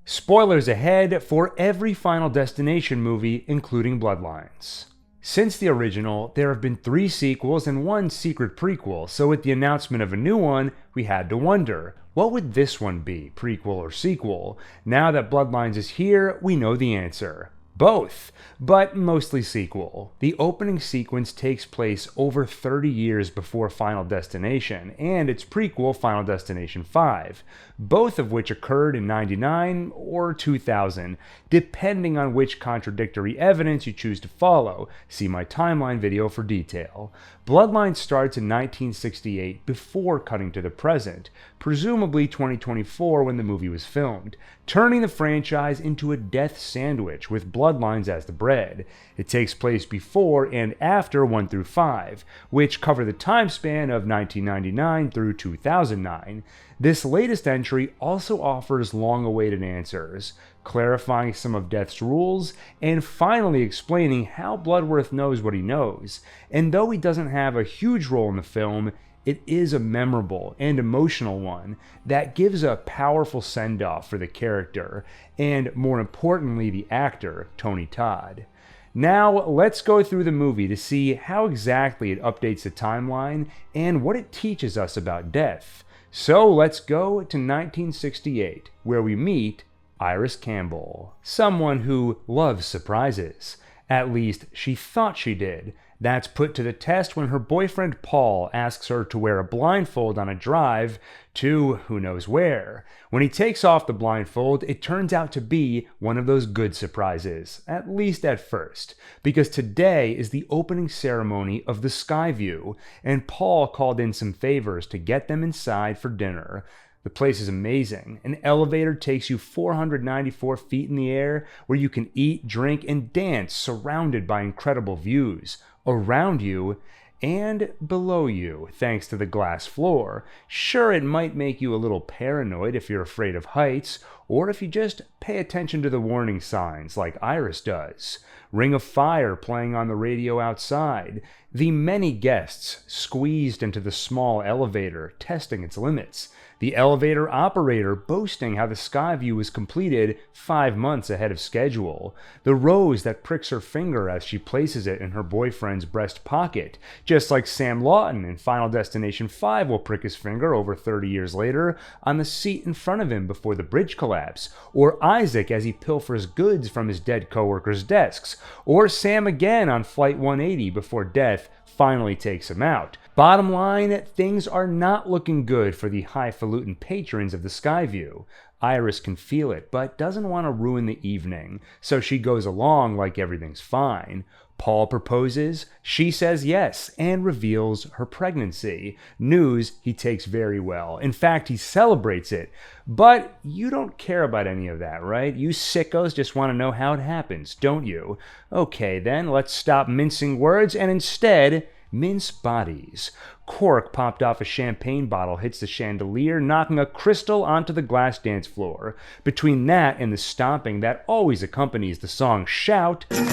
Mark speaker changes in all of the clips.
Speaker 1: Spoilers ahead for every Final Destination movie, including Bloodlines. Since the original, there have been 3 sequels and 1 secret prequel, so with the announcement of a new one, we had to wonder, what would this one be, prequel or sequel? Now that Bloodlines is here, we know the answer. Both, but mostly sequel. The opening sequence takes place over 30 years before Final Destination, and its prequel, Final Destination 5, both of which occurred in 99 or 2000, depending on which contradictory evidence you choose to follow. See my timeline video for detail. Bloodline starts in 1968 before cutting to the present, presumably 2024 when the movie was filmed, turning the franchise into a death sandwich with Bloodlines as the bread. It takes place before and after 1 through 5, which cover the time span of 1999 through 2009. This latest entry also offers long-awaited answers, clarifying some of Death's rules, and finally explaining how Bludworth knows what he knows. And though he doesn't have a huge role in the film, it is a memorable and emotional one that gives a powerful send-off for the character, and more importantly the actor, Tony Todd. Now, let's go through the movie to see how exactly it updates the timeline and what it teaches us about death. So let's go to 1968, where we meet Iris Campbell, someone who loves surprises. At least, she thought she did. That's put to the test when her boyfriend Paul asks her to wear a blindfold on a drive to who knows where. When he takes off the blindfold, it turns out to be one of those good surprises, at least at first, because today is the opening ceremony of the Skyview, and Paul called in some favors to get them inside for dinner. The place is amazing. An elevator takes you 494 feet in the air, where you can eat, drink, and dance surrounded by incredible views around you and below you, thanks to the glass floor. Sure, it might make you a little paranoid if you're afraid of heights, or if you just pay attention to the warning signs like Iris does. Ring of Fire playing on the radio outside. The many guests squeezed into the small elevator, testing its limits. The elevator operator boasting how the Skyview was completed 5 months ahead of schedule. The rose that pricks her finger as she places it in her boyfriend's breast pocket, just like Sam Lawton in Final Destination 5 will prick his finger over 30 years later on the seat in front of him before the bridge collapse, or Isaac as he pilfers goods from his dead co-workers' desks, or Sam again on Flight 180 before death finally takes him out. Bottom line, things are not looking good for the highfalutin patrons of the Skyview. Iris can feel it, but doesn't want to ruin the evening, so she goes along like everything's fine. Paul proposes, she says yes, and reveals her pregnancy. News he takes very well. In fact, he celebrates it. But you don't care about any of that, right? You sickos just want to know how it happens, don't you? Okay then, let's stop mincing words and instead mince bodies. Cork popped off a champagne bottle hits the chandelier, knocking a crystal onto the glass dance floor. Between that and the stomping that always accompanies the song Shout, the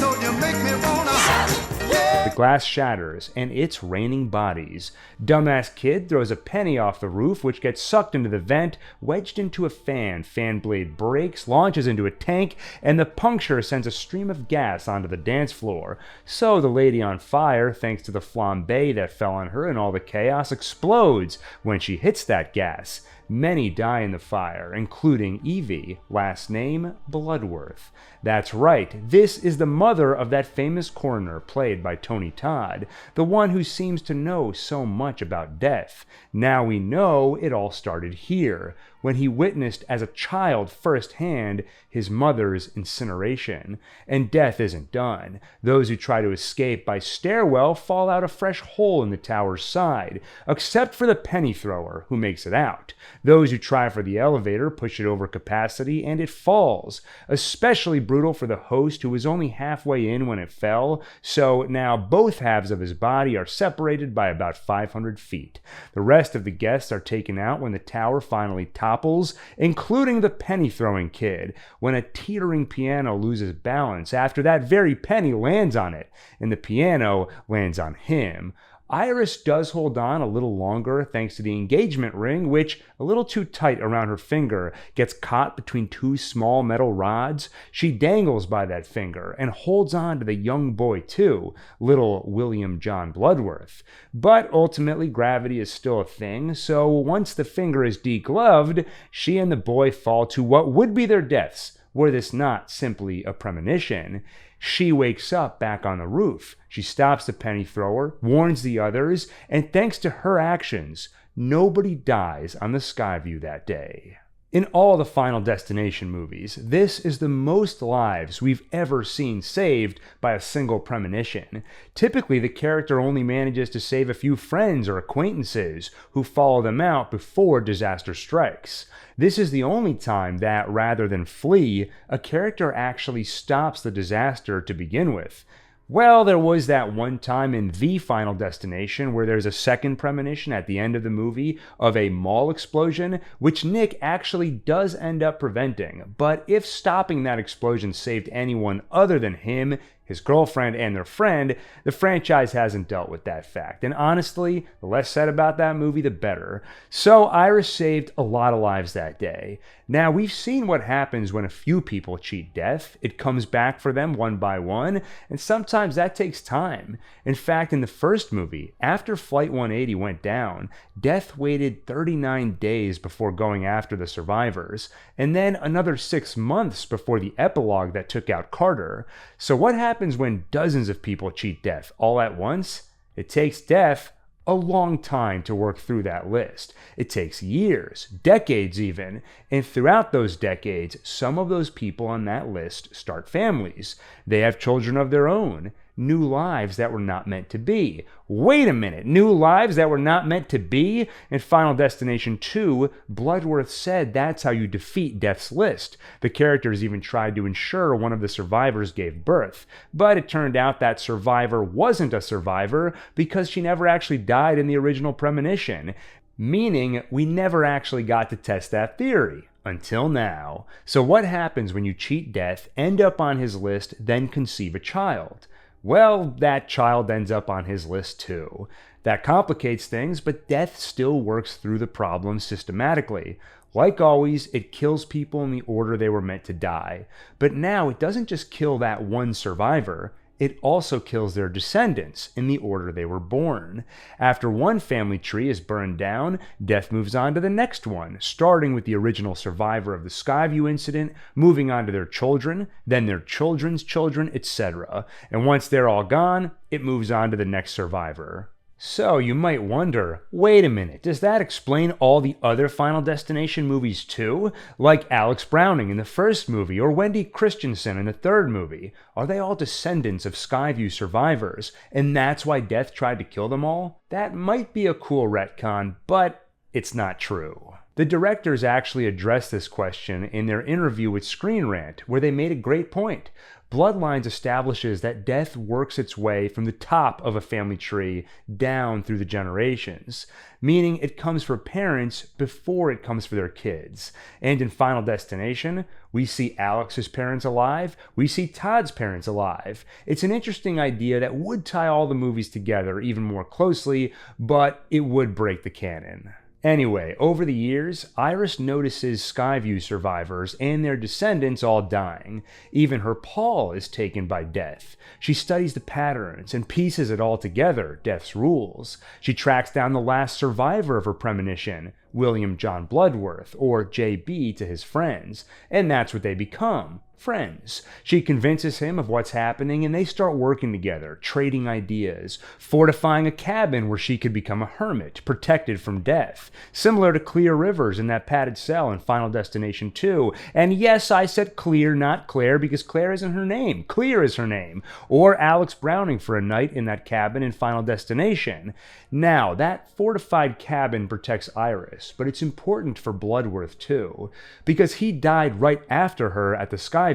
Speaker 1: glass shatters, and it's raining bodies. Dumbass kid throws a penny off the roof, which gets sucked into the vent, wedged into a fan. Fan blade breaks, launches into a tank, and the puncture sends a stream of gas onto the dance floor. So the lady on fire, thanks to the flambe that fell on her and all the chaos, explodes when she hits that gas. Many die in the fire, including Evie, last name Bludworth. That's right, this is the mother of that famous coroner played by Tony Todd, the one who seems to know so much about death. Now we know it all started here, when he witnessed as a child firsthand his mother's incineration. And death isn't done. Those who try to escape by stairwell fall out a fresh hole in the tower's side, except for the penny thrower, who makes it out. Those who try for the elevator push it over capacity and it falls. Especially brutal for the host, who was only halfway in when it fell, so now both halves of his body are separated by about 500 feet. The rest of the guests are taken out when the tower finally topples, including the penny-throwing kid, when a teetering piano loses balance after that very penny lands on it, and the piano lands on him. Iris does hold on a little longer thanks to the engagement ring, which, a little too tight around her finger, gets caught between two small metal rods. She dangles by that finger and holds on to the young boy too, little William John Bludworth. But ultimately, gravity is still a thing, so once the finger is degloved, she and the boy fall to what would be their deaths, were this not simply a premonition. She wakes up back on the roof. She stops the penny thrower, warns the others, and thanks to her actions, nobody dies on the Skyview that day. In all the Final Destination movies, this is the most lives we've ever seen saved by a single premonition. Typically, the character only manages to save a few friends or acquaintances who follow them out before disaster strikes. This is the only time that, rather than flee, a character actually stops the disaster to begin with. Well, there was that one time in The Final Destination where there's a second premonition at the end of the movie of a mall explosion, which Nick actually does end up preventing. But if stopping that explosion saved anyone other than him, his girlfriend, and their friend, the franchise hasn't dealt with that fact. And honestly, the less said about that movie, the better. So Iris saved a lot of lives that day. Now, we've seen what happens when a few people cheat death. It comes back for them one by one, and sometimes that takes time. In fact, in the first movie, after Flight 180 went down, Death waited 39 days before going after the survivors, and then another 6 months before the epilogue that took out Carter. So what happens when dozens of people cheat death all at once? It takes Death a long time to work through that list. It takes years, decades even, and throughout those decades, some of those people on that list start families. They have children of their own, new lives that were not meant to be. Wait a minute, new lives that were not meant to be? In Final Destination 2, Bludworth said that's how you defeat Death's list. The characters even tried to ensure one of the survivors gave birth, but it turned out that survivor wasn't a survivor because she never actually died in the original premonition, meaning we never actually got to test that theory. Until now. So what happens when you cheat Death, end up on his list, then conceive a child? Well, that child ends up on his list too. That complicates things, but Death still works through the problem systematically. Like always, it kills people in the order they were meant to die. But now it doesn't just kill that one survivor, it also kills their descendants in the order they were born. After one family tree is burned down, Death moves on to the next one, starting with the original survivor of the Skyview incident, moving on to their children, then their children's children, etc. And once they're all gone, it moves on to the next survivor. So you might wonder, wait a minute, does that explain all the other Final Destination movies too? Like Alex Browning in the first movie, or Wendy Christensen in the third movie? Are they all descendants of Skyview survivors, and that's why Death tried to kill them all? That might be a cool retcon, but it's not true. The directors actually addressed this question in their interview with Screen Rant, where they made a great point. Bloodlines establishes that death works its way from the top of a family tree down through the generations, meaning it comes for parents before it comes for their kids. And in Final Destination, we see Alex's parents alive, we see Todd's parents alive. It's an interesting idea that would tie all the movies together even more closely, but it would break the canon. Anyway, over the years, Iris notices Skyview survivors and their descendants all dying. Even her Paul is taken by Death. She studies the patterns and pieces it all together, Death's rules. She tracks down the last survivor of her premonition, William John Bludworth, or JB to his friends, and that's what they become. Friends. She convinces him of what's happening and they start working together, trading ideas, fortifying a cabin where she could become a hermit, protected from death, similar to Clear Rivers in that padded cell in Final Destination 2. And yes, I said Clear, not Claire, because Claire isn't her name. Clear is her name. Or Alex Browning for a night in that cabin in Final Destination. Now, that fortified cabin protects Iris, but it's important for Bludworth too, because he died right after her at the Skyview.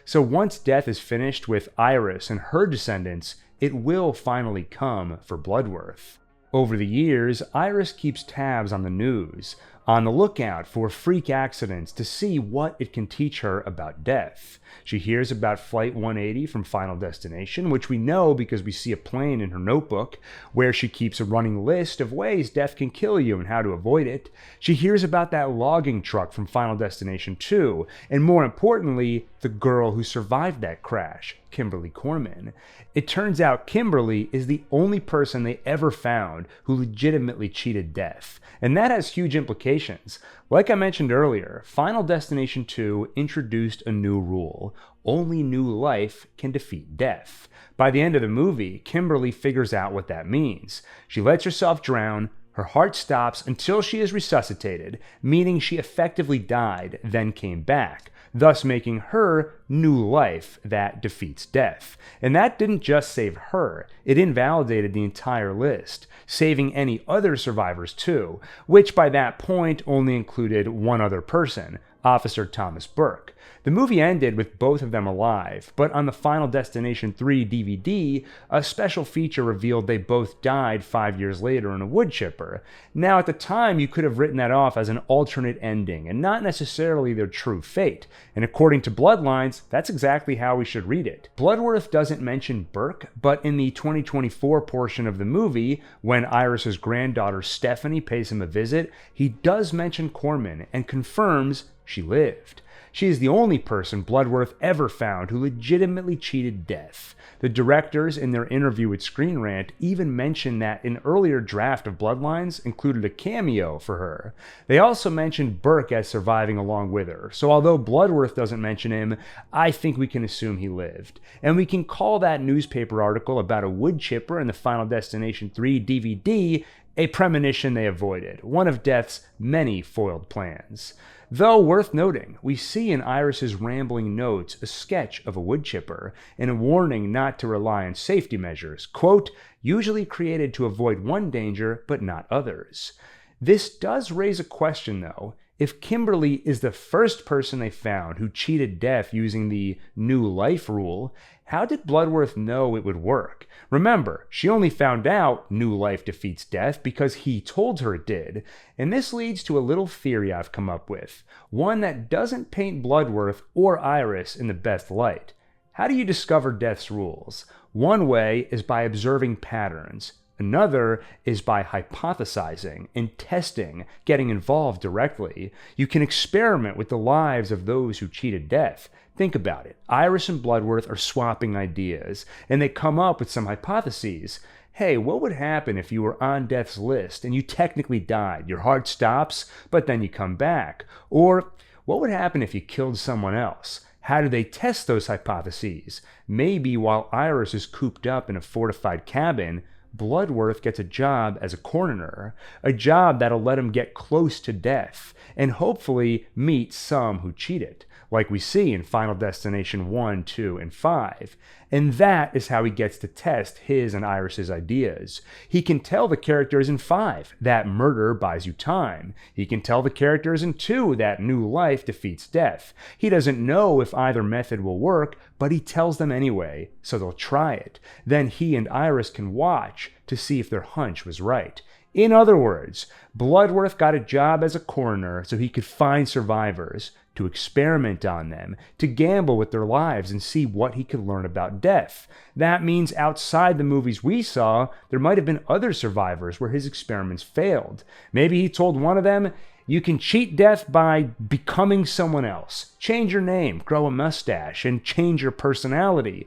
Speaker 1: So once Death is finished with Iris and her descendants, it will finally come for Bludworth. Over the years, Iris keeps tabs on the news. on the lookout for freak accidents to see what it can teach her about death. She hears about Flight 180 from Final Destination, which we know because we see a plane in her notebook, where she keeps a running list of ways death can kill you and how to avoid it. She hears about that logging truck from Final Destination 2, and more importantly, the girl who survived that crash, Kimberly Corman. It turns out Kimberly is the only person they ever found who legitimately cheated death, and that has huge implications. Like I mentioned earlier, Final Destination 2 introduced a new rule. Only new life can defeat death. By the end of the movie, Kimberly figures out what that means. She lets herself drown, her heart stops until she is resuscitated, meaning she effectively died, then came back, thus making her new life that defeats death. And that didn't just save her, it invalidated the entire list, saving any other survivors too, which by that point only included one other person, Officer Thomas Burke. The movie ended with both of them alive, but on the Final Destination 3 DVD, a special feature revealed they both died 5 years later in a wood chipper. Now, at the time, you could have written that off as an alternate ending, and not necessarily their true fate, and according to Bloodlines, that's exactly how we should read it. Bludworth doesn't mention Burke, but in the 2024 portion of the movie, when Iris's granddaughter Stephanie pays him a visit, he does mention Corman and confirms she lived. She is the only person Bludworth ever found who legitimately cheated death. The directors, in their interview with Screen Rant, even mentioned that an earlier draft of Bloodlines included a cameo for her. They also mentioned Burke as surviving along with her, so although Bludworth doesn't mention him, I think we can assume he lived. And we can call that newspaper article about a wood chipper in the Final Destination 3 DVD a premonition they avoided, one of death's many foiled plans. Though worth noting, we see in Iris's rambling notes a sketch of a wood chipper and a warning not to rely on safety measures, quote, usually created to avoid one danger but not others. This does raise a question though. If Kimberly is the first person they found who cheated death using the new life rule, how did Bludworth know it would work? Remember, she only found out new life defeats death because he told her it did. And this leads to a little theory I've come up with, one that doesn't paint Bludworth or Iris in the best light. How do you discover death's rules? One way is by observing patterns. Another is by hypothesizing and testing, getting involved directly. You can experiment with the lives of those who cheated death. Think about it. Iris and Bludworth are swapping ideas, and they come up with some hypotheses. Hey, what would happen if you were on death's list and you technically died? Your heart stops, but then you come back. Or what would happen if you killed someone else? How do they test those hypotheses? Maybe while Iris is cooped up in a fortified cabin, Bludworth gets a job as a coroner, a job that'll let him get close to death, and hopefully meet some who cheated, like we see in Final Destination 1, 2, and 5. And that is how he gets to test his and Iris's ideas. He can tell the characters in 5 that murder buys you time. He can tell the characters in 2 that new life defeats death. He doesn't know if either method will work, but he tells them anyway, so they'll try it. Then he and Iris can watch to see if their hunch was right. In other words, Bludworth got a job as a coroner so he could find survivors, to experiment on them, to gamble with their lives and see what he could learn about death. That means outside the movies we saw, there might have been other survivors where his experiments failed. Maybe he told one of them, you can cheat death by becoming someone else. Change your name, grow a mustache, and change your personality.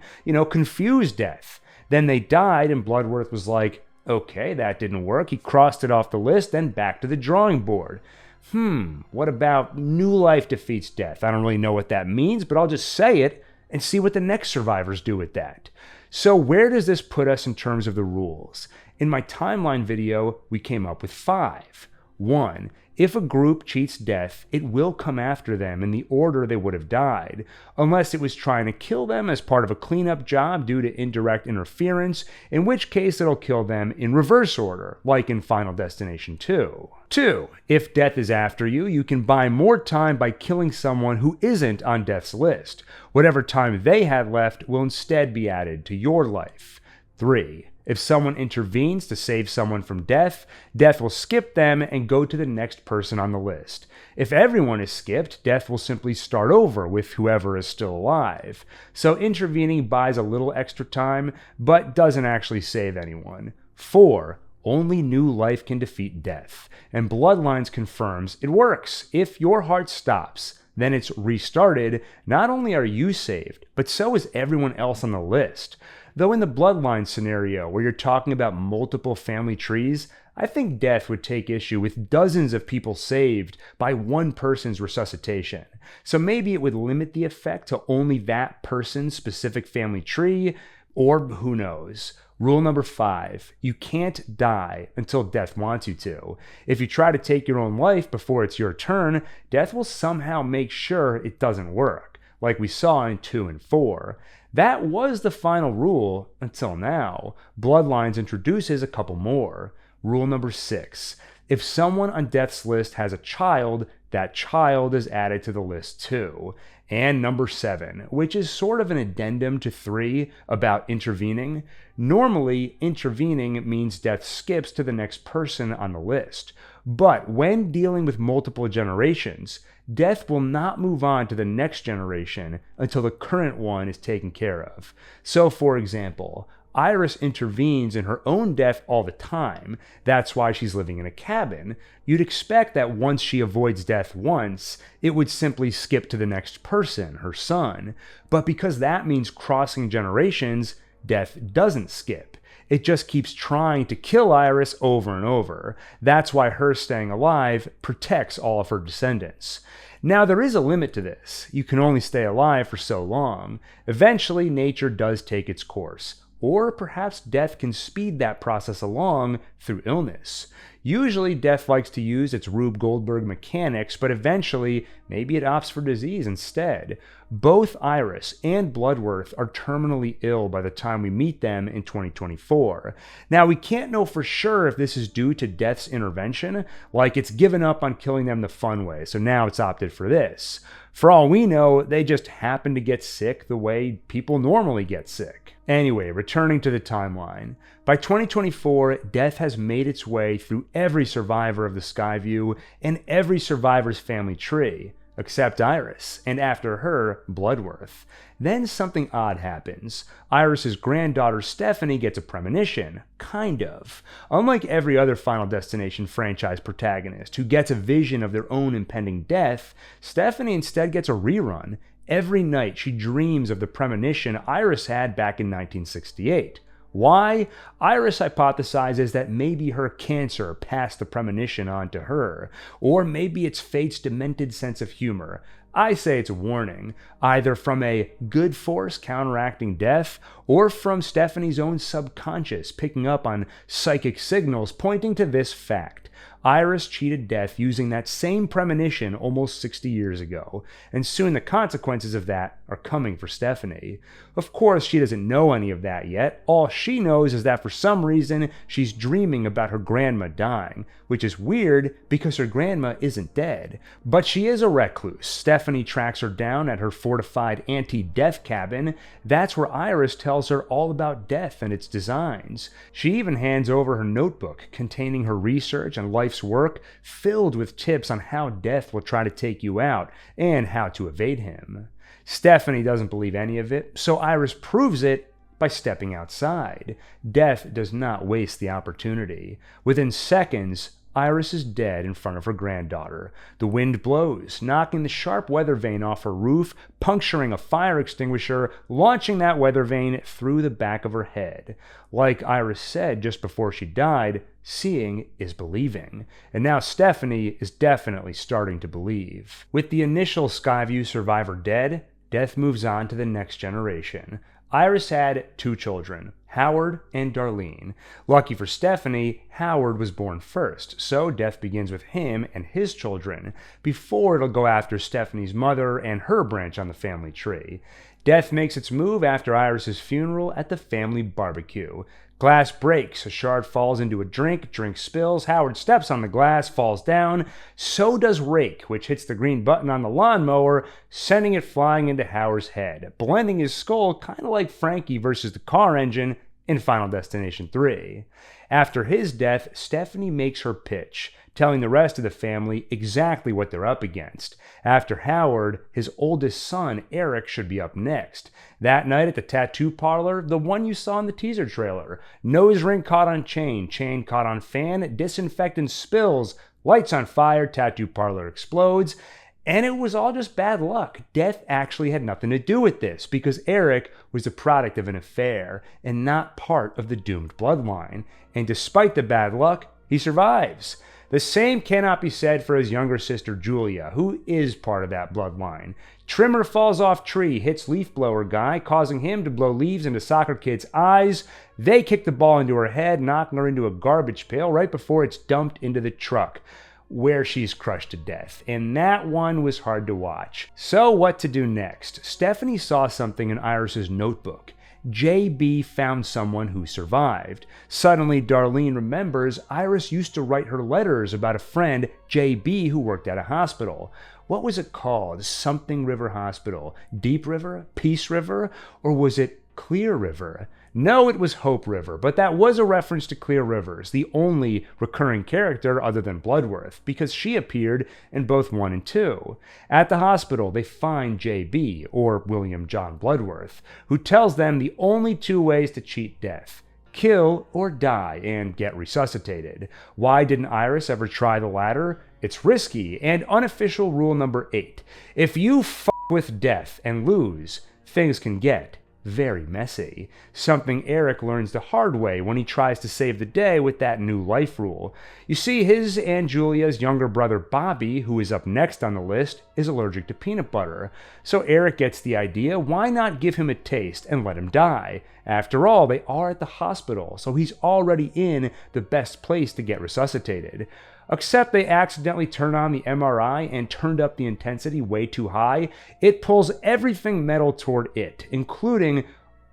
Speaker 1: Confuse death. Then they died and Bludworth was like, okay, that didn't work. He crossed it off the list, then back to the drawing board. What about new life defeats death? I don't really know what that means, but I'll just say it and see what the next survivors do with that. So where does this put us in terms of the rules? In my timeline video, we came up with 5. 1. If a group cheats death, it will come after them in the order they would have died, unless it was trying to kill them as part of a cleanup job due to indirect interference, in which case it'll kill them in reverse order, like in Final Destination 2. 2. If death is after you, you can buy more time by killing someone who isn't on death's list. Whatever time they had left will instead be added to your life. 3. If someone intervenes to save someone from death, death will skip them and go to the next person on the list. If everyone is skipped, death will simply start over with whoever is still alive. So intervening buys a little extra time, but doesn't actually save anyone. 4. Only new life can defeat death. And Bloodlines confirms it works. If your heart stops, then it's restarted. Not only are you saved, but so is everyone else on the list. Though in the Bloodline scenario, where you're talking about multiple family trees, I think death would take issue with dozens of people saved by one person's resuscitation. So maybe it would limit the effect to only that person's specific family tree, or who knows. Rule number 5, you can't die until death wants you to. If you try to take your own life before it's your turn, death will somehow make sure it doesn't work, like we saw in 2 and 4. That was the final rule until now. Bloodlines introduces a couple more. Rule number 6, if someone on death's list has a child, that child is added to the list too. And number 7, which is sort of an addendum to 3 about intervening. Normally, intervening means death skips to the next person on the list. But when dealing with multiple generations, death will not move on to the next generation until the current one is taken care of. So, for example, Iris intervenes in her own death all the time. That's why she's living in a cabin. You'd expect that once she avoids death once, it would simply skip to the next person, her son. But because that means crossing generations, death doesn't skip. It just keeps trying to kill Iris over and over. That's why her staying alive protects all of her descendants. Now, there is a limit to this. You can only stay alive for so long. Eventually, nature does take its course. Or perhaps death can speed that process along through illness. Usually, death likes to use its Rube Goldberg mechanics, but eventually, maybe it opts for disease instead. Both Iris and Bludworth are terminally ill by the time we meet them in 2024. Now, we can't know for sure if this is due to death's intervention, like it's given up on killing them the fun way, so now it's opted for this. For all we know, they just happen to get sick the way people normally get sick. Anyway, returning to the timeline. By 2024, death has made its way through every survivor of the Skyview and every survivor's family tree, except Iris, and after her, Bludworth. Then something odd happens. Iris's granddaughter Stephanie gets a premonition, kind of. Unlike every other Final Destination franchise protagonist who gets a vision of their own impending death, Stephanie instead gets a rerun. Every night she dreams of the premonition Iris had back in 1968. Why? Iris hypothesizes that maybe her cancer passed the premonition on to her, or maybe it's fate's demented sense of humor. I say it's a warning, either from a good force counteracting death, or from Stephanie's own subconscious picking up on psychic signals pointing to this fact. Iris cheated death using that same premonition almost 60 years ago, and soon the consequences of that are coming for Stephanie. Of course, she doesn't know any of that yet. All she knows is that for some reason, she's dreaming about her grandma dying, which is weird because her grandma isn't dead. But she is a recluse. Stephanie tracks her down at her fortified anti-death cabin. That's where Iris tells her all about death and its designs. She even hands over her notebook containing her research and life's work, filled with tips on how death will try to take you out and how to evade him. Stephanie doesn't believe any of it, so Iris proves it by stepping outside. Death does not waste the opportunity. Within seconds, Iris is dead in front of her granddaughter. The wind blows, knocking the sharp weather vane off her roof, puncturing a fire extinguisher, launching that weather vane through the back of her head. Like Iris said just before she died, seeing is believing. And now Stephanie is definitely starting to believe. With the initial Skyview survivor dead, death moves on to the next generation. Iris had 2 children, Howard and Darlene. Lucky for Stephanie, Howard was born first, so death begins with him and his children, before it'll go after Stephanie's mother and her branch on the family tree. Death makes its move after Iris's funeral at the family barbecue. Glass breaks, a shard falls into a drink spills, Howard steps on the glass, falls down. So does Rake, which hits the green button on the lawnmower, sending it flying into Howard's head, blending his skull kind of like Frankie versus the car engine in Final Destination 3. After his death, Stephanie makes her pitch, telling the rest of the family exactly what they're up against. After Howard, his oldest son, Eric, should be up next. That night at the tattoo parlor, the one you saw in the teaser trailer. Nose ring caught on chain, chain caught on fan, disinfectant spills, lights on fire, tattoo parlor explodes. And it was all just bad luck. Death actually had nothing to do with this because Eric was the product of an affair and not part of the doomed bloodline. And despite the bad luck, he survives. The same cannot be said for his younger sister Julia, who is part of that bloodline. Trimmer falls off tree, hits leaf blower guy, causing him to blow leaves into soccer kid's eyes. They kick the ball into her head, knocking her into a garbage pail right before it's dumped into the truck, where she's crushed to death, and that one was hard to watch. So what to do next? Stephanie saw something in Iris's notebook. JB found someone who survived. Suddenly, Darlene remembers Iris used to write her letters about a friend, JB, who worked at a hospital. What was it called? Something River Hospital. Deep River? Peace River? Or was it Clear River? No, it was Hope River, but that was a reference to Clear Rivers, the only recurring character other than Bludworth, because she appeared in both 1 and 2. At the hospital, they find JB, or William John Bludworth, who tells them the only 2 ways to cheat death: kill or die and get resuscitated. Why didn't Iris ever try the latter? It's risky, and unofficial rule number 8. If you f*** with death and lose, things can get very messy. Something Eric learns the hard way when he tries to save the day with that new life rule. You see, his and Julia's younger brother Bobby, who is up next on the list, is allergic to peanut butter. So Eric gets the idea, why not give him a taste and let him die? After all, they are at the hospital, so he's already in the best place to get resuscitated. Except they accidentally turn on the MRI and turned up the intensity way too high. It pulls everything metal toward it, including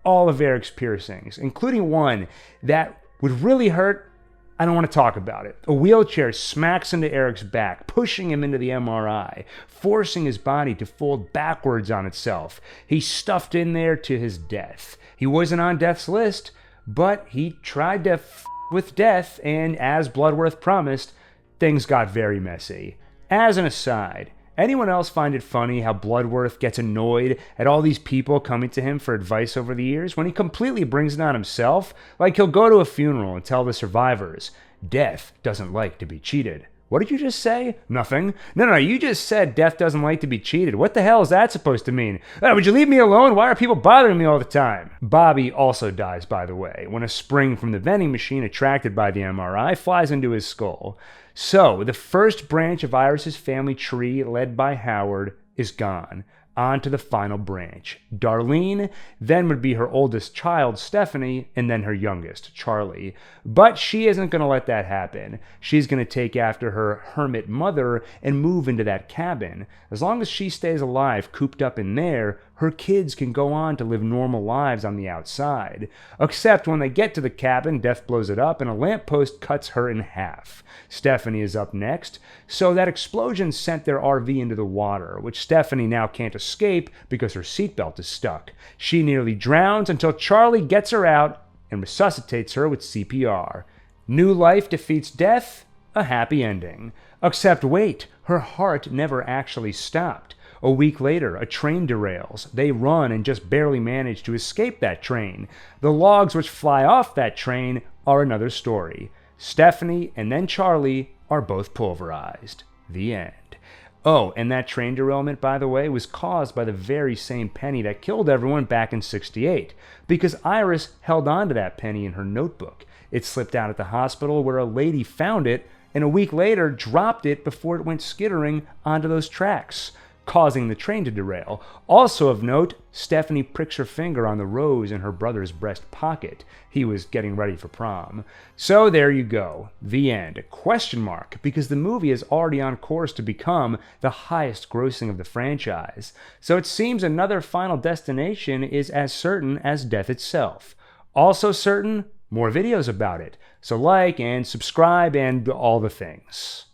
Speaker 1: all of Eric's piercings, including one that would really hurt. I don't want to talk about it. A wheelchair smacks into Eric's back, pushing him into the MRI, forcing his body to fold backwards on itself. He's stuffed in there to his death. He wasn't on death's list, but he tried to f*** with death, and as Bludworth promised, things got very messy. As an aside, anyone else find it funny how Bludworth gets annoyed at all these people coming to him for advice over the years when he completely brings it on himself? Like he'll go to a funeral and tell the survivors, death doesn't like to be cheated. What did you just say? Nothing. No, you just said death doesn't like to be cheated. What the hell is that supposed to mean? Would you leave me alone? Why are people bothering me all the time? Bobby also dies, by the way, when a spring from the vending machine attracted by the MRI flies into his skull. So, the first branch of Iris's family tree, led by Howard, is gone. On to the final branch. Darlene, then would be her oldest child, Stephanie, and then her youngest, Charlie. But she isn't going to let that happen. She's going to take after her hermit mother and move into that cabin. As long as she stays alive, cooped up in there, her kids can go on to live normal lives on the outside. Except when they get to the cabin, death blows it up and a lamppost cuts her in half. Stephanie is up next. So that explosion sent their RV into the water, which Stephanie now can't escape because her seatbelt is stuck. She nearly drowns until Charlie gets her out and resuscitates her with CPR. New life defeats death, a happy ending. Except wait, her heart never actually stopped. A week later, a train derails. They run and just barely manage to escape that train. The logs which fly off that train are another story. Stephanie and then Charlie are both pulverized. The end. Oh, and that train derailment, by the way, was caused by the very same penny that killed everyone back in '68, because Iris held on to that penny in her notebook. It slipped out at the hospital where a lady found it, and a week later dropped it before it went skittering onto those tracks, causing the train to derail. Also of note, Stephanie pricks her finger on the rose in her brother's breast pocket. He was getting ready for prom. So there you go. The end. Question mark, because the movie is already on course to become the highest grossing of the franchise. So it seems another Final Destination is as certain as death itself. Also certain, more videos about it. So like and subscribe and all the things.